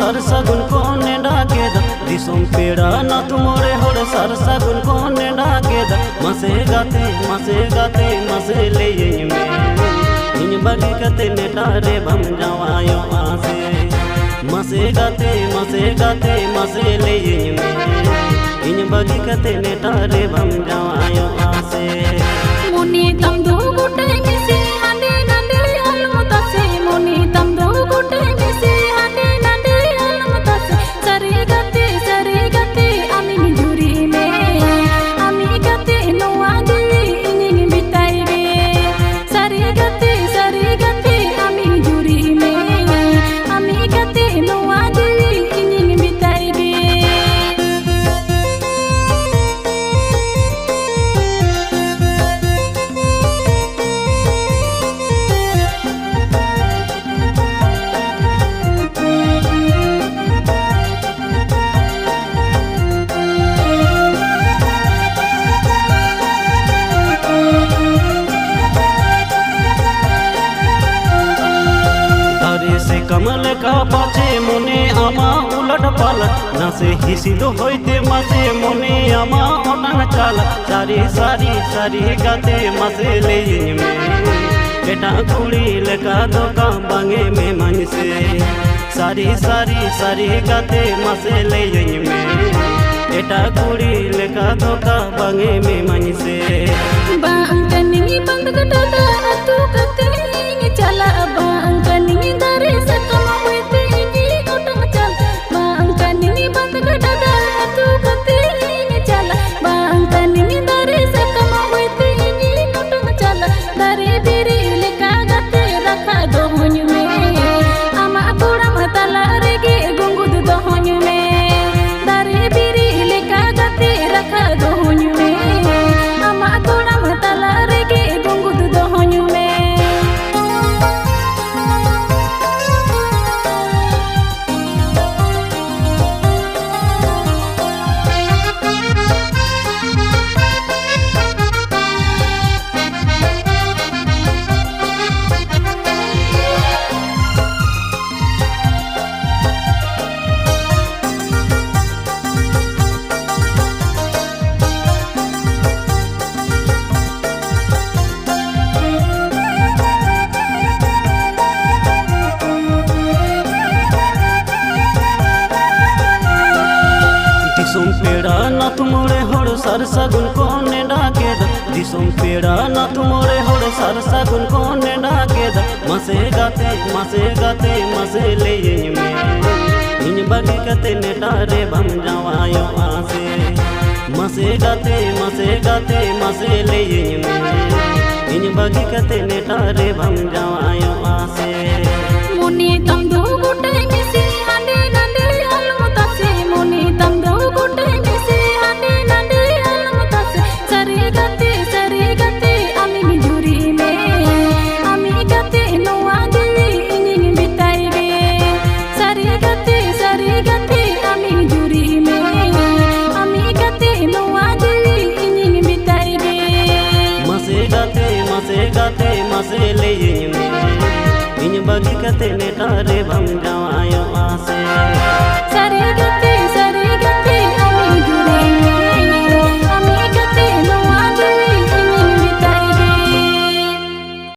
Sir सगुन को NEDA केदा Disom पेड़ा ना तुमरे होड़ सर सगुन को नेडा केदा मसे गाते मसे ले में इन बगी कते नेटारे बम जावायो आसे मसे गाते मसे ले में इन बगी कते नेटारे बम जावायो आसे मुनी तम दो गुटे मिसे हांडे नांडे अलमतासे मुनी तम दो गुटे मिसे हांडे नांडे अलमतासे सरे गाते आमी निजुरी में आमी गाते नोआ जुई इनिन बिताई बे सरे गाते आमी निजुरी में आमी गाते नोआ जुई इनिन बिताई बे से कमल का पाछे मोने आमा उलट पालट ना से हिसिद होइते मासे मोने आमा ओटान चाल सारी गाते मासे ले में बेटा कुड़ी लेका दोका बांगे में मन से सारी गाते मासे ले में बेटा कुड़ी लेका दोका बांगे में मन से बांगनी बंद गटा तू कते चला बांगनी दारे से कमा होते नी ओटंग चल बांगनी बंद गटा तू कते चला बांगनी दारे से कमा होते नी ओटंग चल दारे बेरे लेका गते रखा दो होन में आमा कोड़ा मतला रेगे गुंगुद दो होन में दारे बेरे लेका गते रखा दो होन में आमा कोड़ा मतला रेगे गुंगुद दो होन में दिसोम पेड़ा ना तुमरे होड़ सर सगुन को नेडा केदा दिसोम पेड़ा ना तुमरे होड़ सर सगुन को नेडा केदा मसे गाते मसे ले में इन बगी कते नेटारे बम जावायो आसे मसे गाते मसे ले में इन बगी कते नेटारे बम जावायो आसे मुनी तम दो गुटे मिसे हांडे नांडे अलमतासे मुनी तम दो गुटे मिसे हांडे नांडे अलमतासे सरे गाते आमी निजुरी में आमी गाते नोआ जुई इनिन बिताई बे सरे गाते आमी निजुरी में आमी गाते नोआ जुई इनिन बिताई बे मसे गाते मसे ले में इन बगी कते नेटारे बम जावायो आसे।